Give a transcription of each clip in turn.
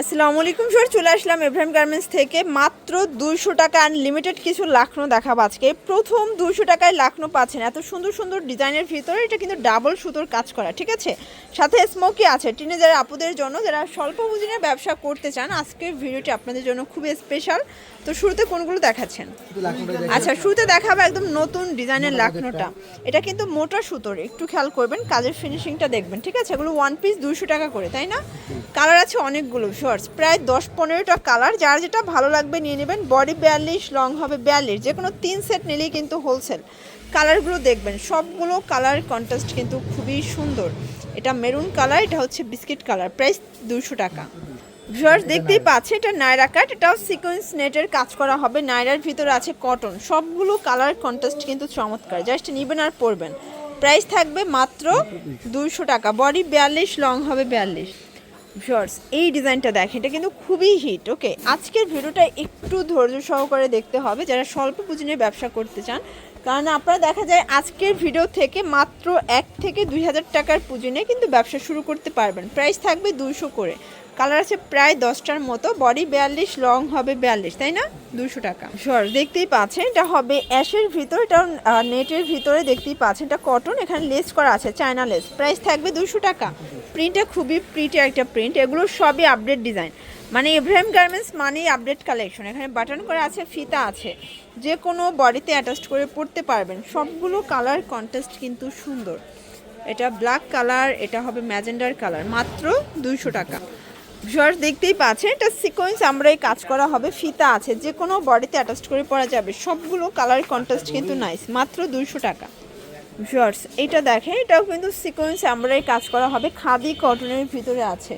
আসসালামু আলাইকুম স্যার, চলে আসলাম এব্রাহিম গার্মেন্টস থেকে। মাত্র 200 টাকা আনলিমিটেড কিছু লাখনো দেখাবো আজকে। প্রথম 200 টাকায় লাখনো পাচ্ছেন এত সুন্দর সুন্দর ডিজাইনের ভিতরে। এটা কিন্তু ডাবল সুতোর কাজ করা, ঠিক আছে, সাথে স্মোকি আছে। টিনেজার আপুদের জন্য যারা স্বল্প পুঁজির ব্যবসা করতে চান, আজকের ভিডিওটি আপনাদের জন্য খুবই স্পেশাল। তো শুরুতে কোনগুলো দেখাচ্ছেন? আচ্ছা, শুরুতে দেখাবো একদম নতুন ডিজাইনের লাখনোটা। এটা কিন্তু মোটা সুতোর, একটু খেয়াল করবেন, কাজের ফিনিশিংটা দেখবেন, ঠিক আছে। এগুলো ওয়ান পিস 200 টাকা করে, তাই না? কালার আছে অনেকগুলো শর্টস, প্রায় 10-15টা কালার। যার যেটা ভালো লাগবে নিয়ে নেবেন। বডি 42, লং হবে 42, যে কোনো 3 সেট নিলেই কিন্তু হোলসেল। কালারগুলো দেখবেন, সবগুলো কালার কন্ট্রাস্ট কিন্তু খুবই সুন্দর। এটা মেরুন কালার, এটা হচ্ছে বিস্কিট কালার, প্রাইস 200 টাকা। ভিউয়ার্স দেখতেই পাচ্ছে, এটা নায়রা কাট, এটাও সিকোয়েন্স নেটের কাজ করা হবে। নায়রার ভিতরে আছে কটন, সবগুলো কালার কন্ট্রাস্ট কিন্তু চমৎকার। জাস্ট নেবেন আর পরবেন। প্রাইস থাকবে মাত্র 200 টাকা। বডি 42, লং হবে 42। ভিউয়ার্স এই ডিজাইনটা দেখেন, এটা কিন্তু খুবই হিট। ওকে, আজকের ভিডিওটা একটু ধৈর্য সহকারে দেখতে হবে যারা স্বল্প পুঁজি নিয়ে ব্যবসা করতে চান, কারণ আপনারা দেখা যায় আজকের ভিডিও থেকে মাত্র 1 থেকে 2000 টাকার পুঁজি নিয়ে কিন্তু ব্যবসা শুরু করতে পারবেন। প্রাইস থাকবে 200 করে। কালার আছে প্রায় 10টার মতো। বডি 42, লং হবে 42, তাই না? 200 টাকা। শর দেখতেই পাচ্ছেন, এটা হবে অ্যাশের ভিতর, এটা নেটের ভিতরে দেখতেই পাচ্ছেন। এটা কটন, এখানে লেস করা আছে, চায়না লেস। প্রাইস থাকবে 200 টাকা। প্রিন্টটা খুবই প্রিটি একটা প্রিন্ট। এগুলো সবই আপডেট ডিজাইন, মানে এব্রাহিম গার্মেন্টস মানেই আপডেট কালেকশন। এখানে বাটন করা আছে, ফিতা আছে, যে কোনো বডিতে অ্যাটাচ করে পরতে পারবেন। সবগুলো কালার কন্ট্রাস্ট কিন্তু সুন্দর। এটা ব্ল্যাক কালার, এটা হবে ম্যাজেন্ডার কালার, মাত্র 200 টাকা। ভিউয়ার্স দেখতেই পাচ্ছেন, এটা সিকোয়েন্স আমরাই কাজ করা হবে, ফিতা আছে, যে কোনো বডিতে অ্যাটাচ করে পরা যাবে। সবগুলো কালার কন্ট্রাস্ট কিন্তু নাইস, মাত্র 200 টাকা। ভিউয়ার্স এটা দেখেন, এটাও কিন্তু সিকোয়েন্স আমরাই কাজ করা হবে, খাদি কটনের ভিতরে আছে।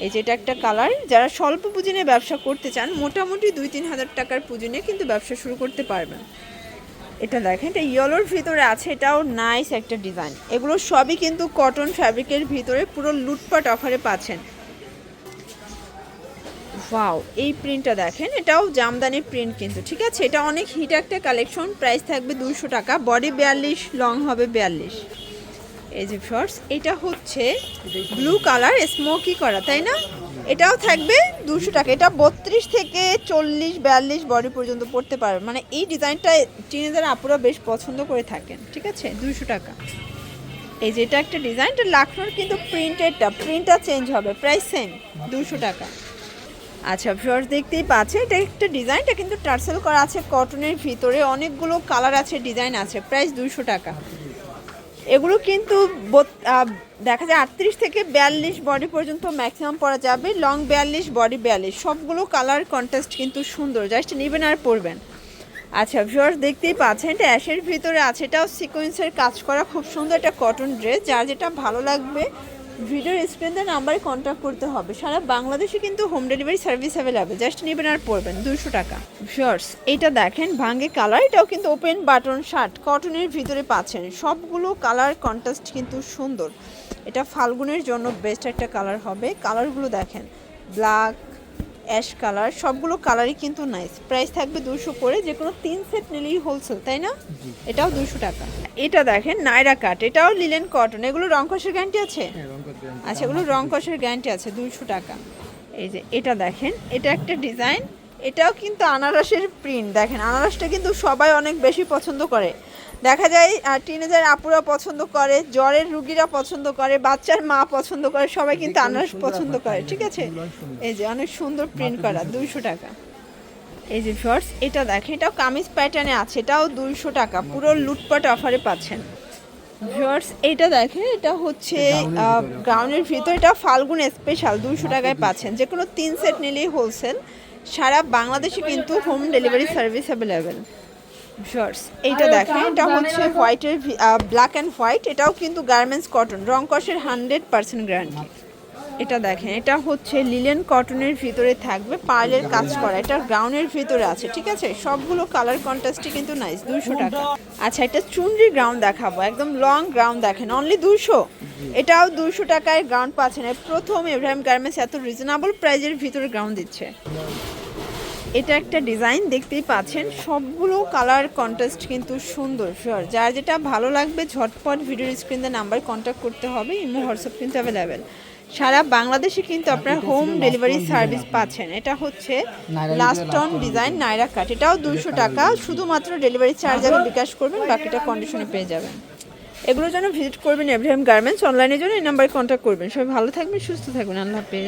এই যেটা একটা কালার। যারা স্বল্প পুঁজি নিয়ে ব্যবসা করতে চান, মোটামুটি 2-3 হাজার টাকার পুঁজি নিয়ে কিন্তু ব্যবসা শুরু করতে পারবেন। এটা দেখেন, এটা ইয়েলোর ভিতরে আছে, এটাও নাইস একটা ডিজাইন। এগুলো সবই কিন্তু কটন ফ্যাব্রিকের ভিতরে, পুরো লুটপাট অফারে পাচ্ছেন। ওয়াও, এই প্রিন্টটা দেখেন, এটাও জামদানি প্রিন্ট কিন্তু, ঠিক আছে। এটা অনেক হিট একটা কালেকশন। প্রাইস থাকবে 200 টাকা। বডি 42, লং হবে 42। এই যে শর্টস, এটা হচ্ছে ব্লু কালার, স্মোকি করা, তাই না? এটাও থাকবে 200 টাকা। এটা 32 থেকে 40, 42 বডি পর্যন্ত পড়তে পারবে। মানে এই ডিজাইনটা টিনেজার আপুরা বেশ পছন্দ করে থাকেন, ঠিক আছে। 200 টাকা। এই যে এটা একটা ডিজাইন, এটা লাখনোর কিন্তু প্রিন্টটা চেঞ্জ হবে। প্রাইস সেম, 200 টাকা। আচ্ছা ভিউয়ার্স দেখতেই পাচ্ছেন, এটা একটা ডিজাইনটা কিন্তু টার্সেল করা আছে কটনের ভিতরে। অনেকগুলো কালার আছে, ডিজাইন আছে। প্রাইস 200 টাকা। এগুলো কিন্তু দেখা যায় 38 থেকে 42 বডি পর্যন্ত ম্যাক্সিমাম পরা যাবে। লং 42, বডি 42, সবগুলো কালার কন্ট্রাস্ট কিন্তু সুন্দর। জাস্ট নেবেন আর পরবেন। আচ্ছা ভিউয়ার্স দেখতেই পাচ্ছেন, এটা অ্যাশের ভিতরে আছে, এটাও সিকোয়েন্সের কাজ করা, খুব সুন্দর একটা কটন ড্রেস। যার যেটা ভালো লাগবে ভিডিওর স্ক্রিনে নাম্বারে কন্ট্যাক্ট করতে হবে। সারা বাংলাদেশে কিন্তু home delivery service available. Just নেবেন আর পরবেন, 200 টাকা। ভিউয়ার্স এইটা দেখেন, ভাঙ্গে কালার, এটাও কিন্তু ওপেন বাটন শার্ট, কটনের ভিতরে পাচ্ছেন। সবগুলো কালার কন্ট্রাস্ট কিন্তু সুন্দর। এটা ফাল্গুনের জন্য বেস্ট একটা কালার হবে। কালারগুলো দেখেন, ব্ল্যাক, অ্যাশ কালার, সবগুলো কালারই কিন্তু নাইস। প্রাইস থাকবে 200 করে। যে কোনো 3 সেট নিলেই হোলসেল, তাই না? এটাও 200 টাকা। এটা দেখেন নায়রা কাট, এটাও লিলেন কটন। এগুলো রং কষের গ্যারান্টি আছে? আচ্ছা, এগুলো রং কষের গ্যারান্টি আছে, 200 টাকা। এই যে এটা দেখেন, এটা একটা ডিজাইন, এটাও কিন্তু আনারসের প্রিন্ট। দেখেন আনারসটা কিন্তু সবাই অনেক বেশি পছন্দ করে। দেখা যায় টিনেজার আপুরা পছন্দ করে, জ্বরের রুগীরা পছন্দ করে, বাচ্চার মা পছন্দ করে, সবাই কিন্তু আনারস পছন্দ করে, ঠিক আছে। এই যে অনেক সুন্দর প্রিন্ট করা, 200 টাকা। এই যে শর্টস এটা দেখেন, এটাও কামিজ প্যাটার্নে আছে, এটাও 200 টাকা। পুরো লুটপাট অফারে পাচ্ছেন। ভিউয়ার্স এইটা দেখেন, এটা হচ্ছে গাউনের ভিতর, এটা ফাল্গুন স্পেশাল, 200 টাকায় পাচ্ছেন। যে কোনো 3 সেট নিলেই হোলসেল। সারা বাংলাদেশে কিন্তু home delivery service available. Viewers এইটা দেখেন, এটা হচ্ছে হোয়াইটের, ব্ল্যাক অ্যান্ড হোয়াইট, এটাও কিন্তু গার্মেন্টস কটন, রং কষের 100% গ্যারান্টি। এটা দেখেন, এটা হচ্ছে লিলেন কটনের ভিতরে থাকবে, পার্লের কাজ করা, এটা গাউনের ভিতরে আছে, ঠিক আছে। সবগুলো কালার কন্ট্রাস্টই কিন্তু নাইস, 200 টাকা। আচ্ছা, এটা চুনরি গ্রাউন্ড দেখাবো, একদম লং গ্রাউন্ড দেখেন, অনলি 200। এটাও 200 টাকায় গ্রাউন্ড পাচ্ছেন। প্রথম এব্রাহিম গার্মেন্টস এত রিজনেবল প্রাইজের ভিতরে গ্রাউন্ড দিচ্ছে। এটা একটা ডিজাইন দেখতেই পাচ্ছেন, সবগুলো কালার কন্ট্রাস্ট কিন্তু সুন্দর। শিওর, যার যেটা ভালো লাগবে ঝটপট ভিডিওর স্ক্রিনে নাম্বার কন্ট্যাক্ট করতে হবে। ইমো হোয়াটসঅ্যাপ কিন্তু অ্যাভেলেবেল। সারা বাংলাদেশে কিন্তু আপনার হোম ডেলিভারি সার্ভিস পাচ্ছেন। এটা হচ্ছে লাস্ট অন ডিজাইন নাইরা কাট, এটাও 200 টাকা। শুধুমাত্র ডেলিভারি চার্জ আগে বিকাশ করবেন, বাকিটা কন্ডিশনে পেয়ে যাবেন। এগুলোর জন্য ভিজিট করবেন এভরিহাম গার্মেন্টস। অনলাইনের জন্য এই নাম্বারে কন্ট্যাক্ট করবেন। সবাই ভালো থাকবেন, সুস্থ থাকবেন। আল্লাহ হাফেজ।